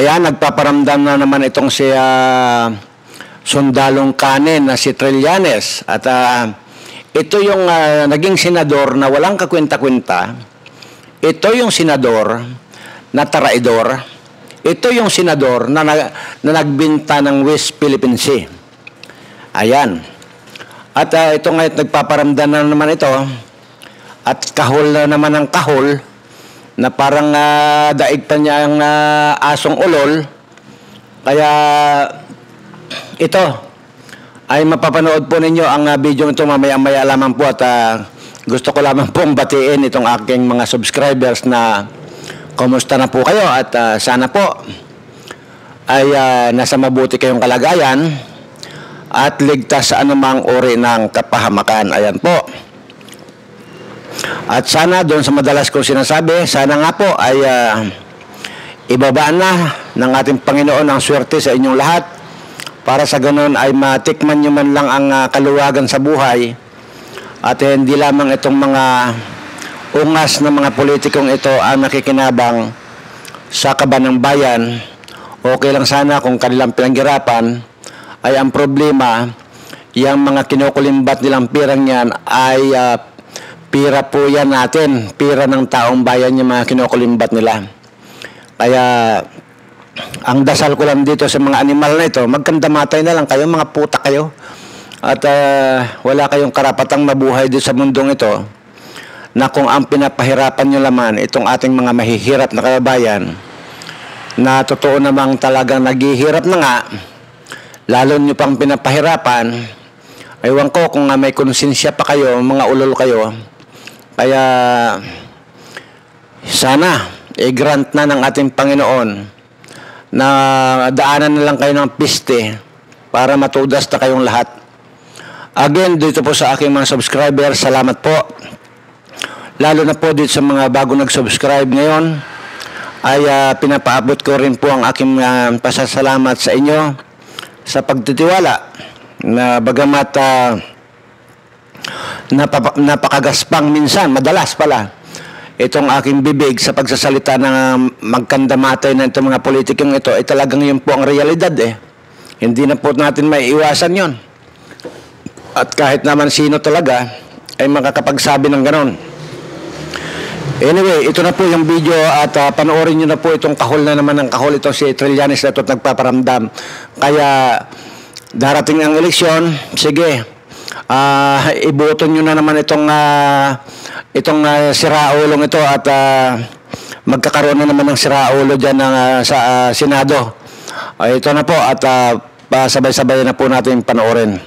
Ayan, nagpaparamdam na naman itong si sundalong kanin na si Trillanes. At ito yung naging senador na walang kakwenta-kwenta. Ito yung senador na taraidor. Ito yung senador na nagbinta ng West Philippine Sea. Ayan. At ito ngayon nagpaparamdam na naman ito. At kahol na naman ang kahol na parang daig pa niya ang asong ulol. Kaya ito ay mapapanood po ninyo ang video ito mamaya-maya lamang po. At gusto ko lamang pong batiin itong aking mga subscribers na kumusta na po kayo. At sana po ay nasa mabuti kayong kalagayan at ligtas sa anumang uri ng kapahamakan. Ayan po. At sana doon sa madalas kong sinasabi, sana nga po ay ibabaan na ng ating Panginoon ang swerte sa inyong lahat para sa ganun ay matikman nyo man lang ang kaluwagan sa buhay at hindi lamang itong mga ungas ng mga politikong ito ang nakikinabang sa kaban ng bayan. Okay lang sana kung kanilang pinaghirapan ay ang problema, yung mga kinukulimbat nilang pirang yan ay pira po yan natin. Pira ng taong bayan yung mga kinukulimbat nila. Kaya, ang dasal ko lang dito sa mga animal na ito, magkandamatay na lang kayo, mga puta kayo. At wala kayong karapatang mabuhay dito sa mundong ito na kung ang pinapahirapan nyo laman, itong ating mga mahihirap na kababayan, na totoo namang talagang naghihirap na nga, lalo nyo pang pinapahirapan, aywan ko kung may konsensya pa kayo, mga ulol kayo. Kaya sana i-grant na ng ating Panginoon na daanan na lang kayo ng piste para matudas na kayong lahat. Again, dito po sa aking mga subscribers, salamat po. Lalo na po dito sa mga bago nag-subscribe ngayon, ay pinapaabot ko rin po ang aking pasasalamat sa inyo sa pagtitiwala na bagamat napakagaspang minsan, madalas pala, itong aking bibig sa pagsasalita ng magkandamatay na itong mga politikong ito, ay talagang yun po ang realidad eh. Hindi na po natin may iwasan yun. At kahit naman sino talaga, ay makakapagsabi ng ganon. Anyway, ito na po yung video at panoorin nyo na po itong kahol na naman ng kahol. Itong si Trillanes na ito't nagpaparamdam. Kaya darating ang eleksyon, sige, iboto nyo na naman itong siraulong ito at magkakaroon na naman ng siraulo dyan sa Senado. Ito na po at sabay-sabay na po natin panoorin.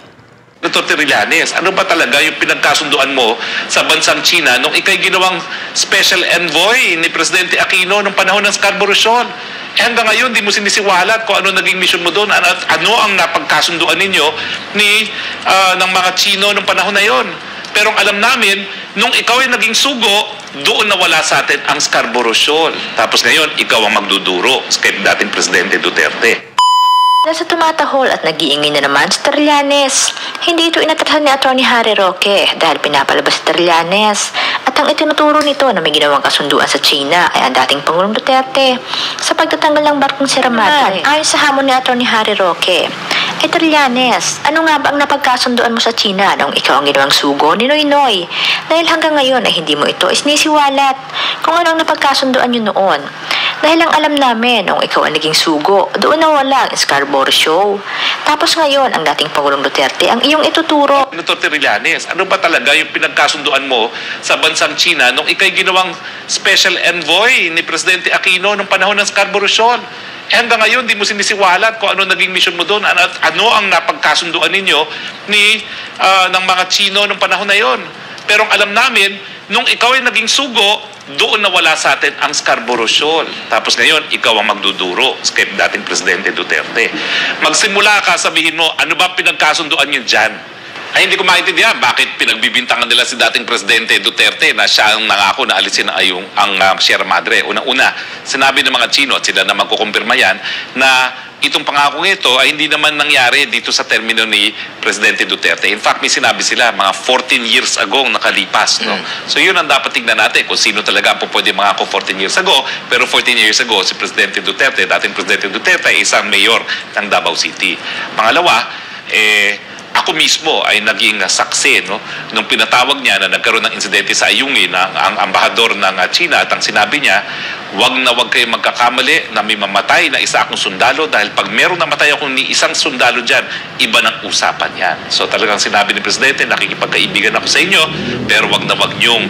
Dr. Trillanes, ano ba talaga yung pinagkasunduan mo sa bansang China nung ikay ginawang special envoy ni Presidente Aquino nung panahon ng Scarborough Shoal? Hanggang ngayon, di mo sinisiwalat kung ano naging mission mo doon at ano ang napagkasunduan ninyo ng mga Chino nung panahon na yon. Pero ang alam namin, nung ikaw ay naging sugo, doon nawala sa atin ang Scarborough Shoal. Tapos ngayon, ikaw ang magduduro kay dating Presidente Duterte. Nasa tumatahol at nag-iingay na naman si Trillanes. Hindi ito inatrahan ni Atty. Harry Roque dahil pinapalabas si Trillanes. At ang itinuturo nito na may ginawang kasunduan sa China ay ang dating Pangulong Duterte sa pagtatanggal ng barkong Sierra Madre. Ayon sa hamon ni Atty. Harry Roque, ay Trillanes, ano nga ba ang napagkasunduan mo sa China nung ikaw ang ginawang sugo ni Noynoy? Dahil hanggang ngayon ay hindi mo ito isinisiwalat kung ano ang napagkasunduan nyo noon. Dahil ang alam namin, nung ikaw ang naging sugo, doon nawala ang Scarborough Shoal. Tapos ngayon, ang dating Pangulong Duterte ang iyong ituturo. Dr. Trillanes, ano ba talaga yung pinagkasunduan mo sa bansang China nung ikay ginawang special envoy ni Presidente Aquino nung panahon ng Scarborough Shoal? Hanggang ngayon, di mo sinisiwalat kung ano naging mission mo doon at ano ang napagkasunduan ninyo ng mga Chino nung panahon na yon. Pero ang alam namin, nung ikaw ay naging sugo, doon nawala sa atin ang Scarborough Shoal. Tapos ngayon, ikaw ang magduduro kay dating Presidente Duterte. Magsimula ka, sabihin mo, ano ba pinagkasunduan nyo dyan? Ay, hindi ko maintindihan bakit pinagbibintangan nila si dating Presidente Duterte na siya ang nangako na alisin ang Sierra Madre. Unang-una, sinabi ng mga Chino at sila na magkukumpirma yan, na itong pangakong ito ay hindi naman nangyari dito sa termino ni Presidente Duterte. In fact, may sinabi sila, mga 14 years ago nakalipas. No? So yun ang dapat tingnan natin kung sino talaga po pwede mangako 14 years ago. Pero 14 years ago, si Presidente Duterte, dating Presidente Duterte, ay isang mayor ng Davao City. Pangalawa, ako mismo ay naging saksi nung pinatawag niya na nagkaroon ng insidente sa Ayungin ang ambahador ng China at ang sinabi niya, wag kayo magkakamali na may mamatay na isa akong sundalo dahil pag meron namatay akong ni isang sundalo dyan, iba ng usapan yan. So talagang sinabi ni Presidente, nakikipagkaibigan ako sa inyo, pero wag niyong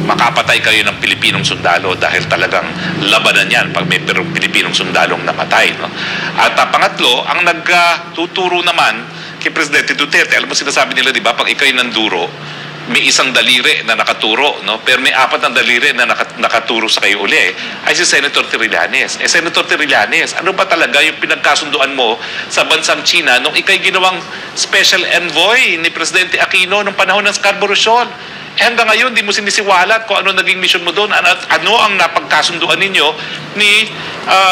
makapatay kayo ng Pilipinong sundalo dahil talagang labanan yan pag may Pilipinong sundalong namatay. No? At pangatlo, ang nagtuturo naman kay Presidente Duterte, alam mo sinasabi nila, di ba, pag ikaw'y nanduro, may isang daliri na nakaturo, no? Pero may 4 na daliri na nakaturo sa kayo uli, ay si Senator Trillanes. Senator Trillanes, ano ba talaga yung pinagkasunduan mo sa bansang China nung ikaw'y ginawang special envoy ni Presidente Aquino nung panahon ng Scarborough Shoal? Hanggang ngayon, di mo sinisiwalat kung ano naging mission mo doon at ano ang napagkasunduan ninyo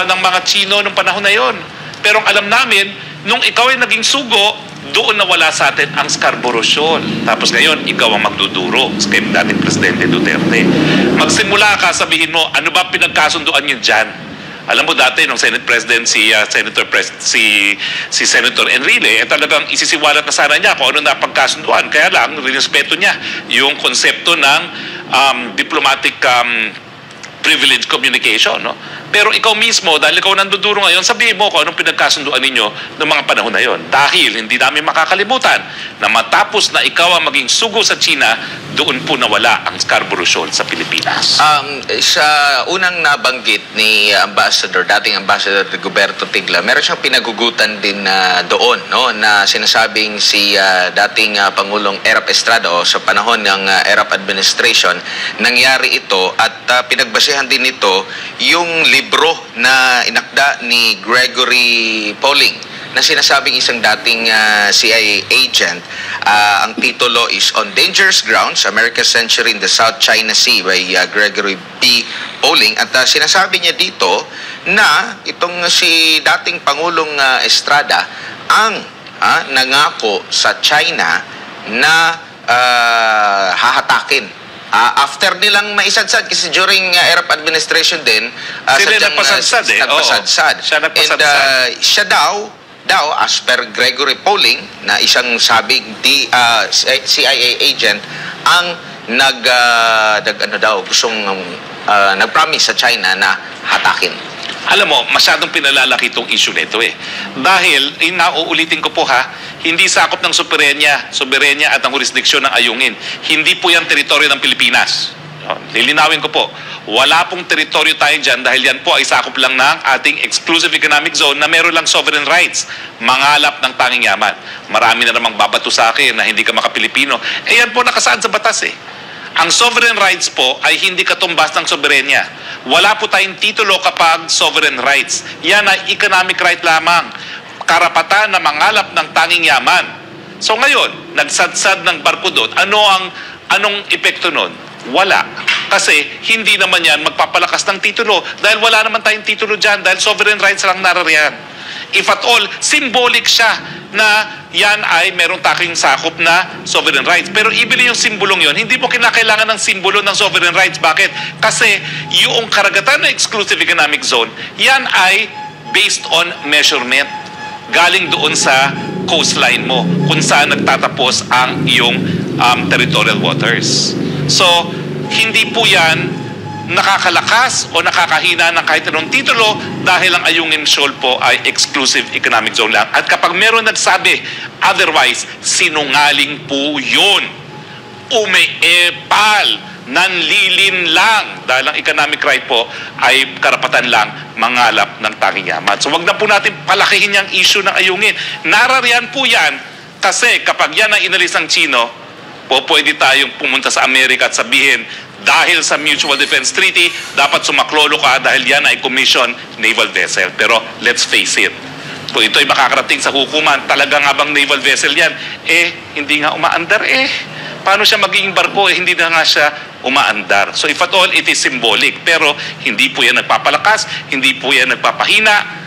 ng mga Chino nung panahon na yon. Pero ang alam namin, nung ikaw ay naging sugo, doon nawala sa atin ang Scarborough Shoal. Tapos ngayon, ikaw ang magduduro kay dating Presidente Duterte. Magsimula ka, sabihin mo, ano ba pinagkasunduan nyo dyan? Alam mo dati, nung Senate President si Senator Enrile, talagang isisiwalat na sana niya kung ano napagkasunduan. Kaya lang, rinespeto niya yung konsepto ng diplomatic privilege communication. No? Pero ikaw mismo, dahil ikaw nanduduro ngayon, sabihin mo kung anong pinagkasunduan ninyo ng mga panahon na yon. Dahil hindi namin makakalimutan na matapos na ikaw ang maging sugo sa China, doon po nawala ang Scarborough Shoal sa Pilipinas. Sa unang nabanggit ni dating Ambassador Rigoberto Tigla, meron siyang pinagugutan din doon, no, na sinasabing si dating Pangulong Erap Estrada o sa panahon ng Erap administration, nangyari ito at pinagbasehan din ito yung libro na inakda ni Gregory Poling na sinasabing isang dating CIA agent. Ang titulo is On Dangerous Grounds, America's Century in the South China Sea by Gregory P. Poling. At sinasabi niya dito na itong si dating Pangulong Estrada ang nangako sa China na hahatakin. After nilang maisadsad, kasi during Erap administration din, sila nagpasadsad nagpasadsad. Siya nagpasadsad. And siya daw, as per Gregory Poling, na isang sabing CIA agent, ang nag-promise sa China na hatakin. Alam mo, masyadong pinalalaki itong issue nito Dahil, nauulitin ko po hindi sakop ng soberenya at ang jurisdiksyon ng Ayungin. Hindi po yan teritoryo ng Pilipinas. Lilinawin ko po, wala pong teritoryo tayo dyan dahil yan po ay sakop lang ng ating exclusive economic zone na meron lang sovereign rights, mangalap ng tanging yaman. Marami na namang babato sa akin na hindi ka makapilipino. Yan po nakasaad sa batas Ang sovereign rights po ay hindi katumbas ng soberenya. Wala po tayong titulo kapag sovereign rights. Yan ay economic right lamang. Karapatan na mangalap ng tanging yaman. So ngayon, nagsadsad ng barko doon. Anong epekto nun? Wala. Kasi hindi naman yan magpapalakas ng titulo dahil wala naman tayong titulo dyan dahil sovereign rights lang narariyan. If at all, symbolic siya na yan ay merong taking sakop na sovereign rights. Pero ibili yung simbolong yon, hindi mo kinakailangan ng simbolo ng sovereign rights. Bakit? Kasi yung karagatan ng exclusive economic zone, yan ay based on measurement. Galing doon sa coastline mo kung saan nagtatapos ang iyong territorial waters. So, hindi po yan nakakalakas o nakakahina ng kahit anong titulo dahil ang Ayungin Shoal po ay exclusive economic zone lang. At kapag meron nagsabi otherwise, sinungaling po yun. Umeepal, nanlilin lang dahil ang economic right po ay karapatan lang mangalap ng tanging yaman. So wag na po natin palakihin yung issue ng Ayungin. Narariyan po yan kasi kapag yan ang inalis ng Chino, pwede tayong pumunta sa Amerika at sabihin, dahil sa Mutual Defense Treaty, dapat sumaklolo ka dahil yan ay commission naval vessel. Pero let's face it, kung ito'y makakarating sa hukuman, talaga nga bang naval vessel yan? Hindi nga umaandar Paano siya magiging barko? Hindi na nga siya umaandar. So if at all, it is symbolic. Pero hindi po yan nagpapalakas, hindi po yan nagpapahina.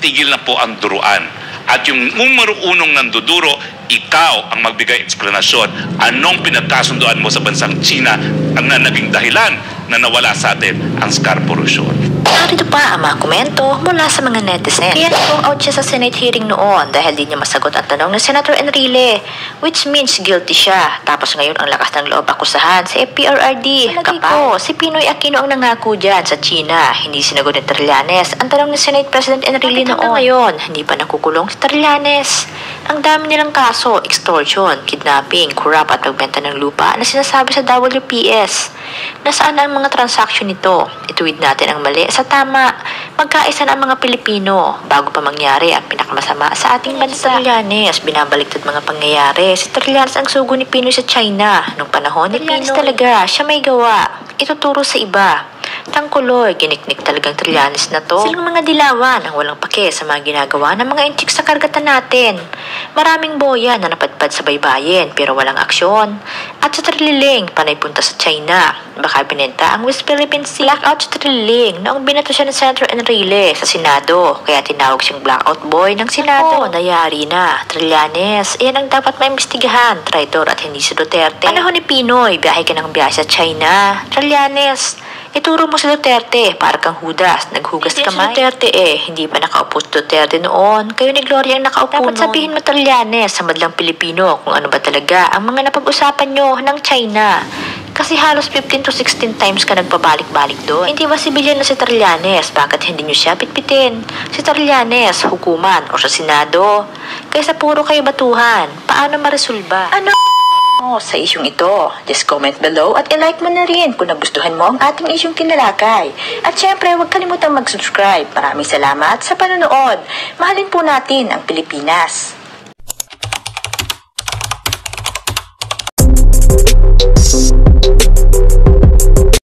itigil na po ang duruan. At yung numero unong nanduduro, ikaw ang magbigay eksplanasyon. Anong pinagkasunduan mo sa bansang China ang naging dahilan na nawala sa atin ang Scarborough Shoal? Narito pa ang mga komento mula sa mga netizen. Kaya nag out siya sa Senate hearing noon dahil di niya masagot ang tanong ng Senator Enrile, which means guilty siya. Tapos ngayon ang lakas ng loob akusahan sa FPRRD. Kapal, si Pinoy Aquino ang nangako dyan sa China. Hindi sinagot ni Trillanes ang tanong ni Senate President Enrile noon. Ngayon, hindi pa nakukulong si Trillanes. Ang dami nilang kaso, extortion, kidnapping, corrupt at pagbenta ng lupa na sinasabi sa WPS. Nasaan ang mga transaksyon nito? Ituwid natin ang mali sa tama. Magkaisa na ang mga Pilipino bago pa mangyari ang pinakamasama sa ating bansa. Trillanes, binabaliktad mga pangyayari. Si Trillanes ang sugo ni Pinoy sa China. Nung panahon ni Pinoy talaga, siya may gawa. Ituturo sa iba. Tangkuloy, giniknik talagang Trillanes na to. Silang mga dilawan ang walang pake sa mga ginagawa ng mga inchik sa karagatan natin. Maraming boya na napadpad sa baybayin pero walang aksyon. At sa Trililing, panay punta sa China. Baka binenta ang West Philippine Sea. Blackout sa Trililing noong binato siya ng Senator Enrile sa Senado. Kaya tinawag siyang blackout boy ng Senado. Nayari na. Trillanes, iyan ang dapat maimbestigahan. Traitor at hindi si Duterte. Panahon ni Pinoy, biyahe ka ng biyahe sa China. Trillanes, ituro mo si Duterte para kang Judas, naghugas kamay. Si Duterte hindi pa nakaupo si Duterte noon. Kayo ni Gloria ang nakaupo noon. Dapat sabihin mo Trillanes sa madlang Pilipino kung ano ba talaga ang mga napag-usapan nyo ng China. Kasi halos 15 to 16 times ka nagpabalik-balik doon. Hindi ba sibilyan na si Trillanes? Bakit hindi nyo siya pitpitin? Si Trillanes, hukuman o sa Senado? Kaysa puro kayo batuhan, paano maresolba? Ano sa isyong ito? Just comment below at i-like mo na rin kung nagustuhan mo ang ating isyong tinalakay. At syempre, huwag kalimutang mag-subscribe. Maraming salamat sa panonood. Mahalin po natin ang Pilipinas.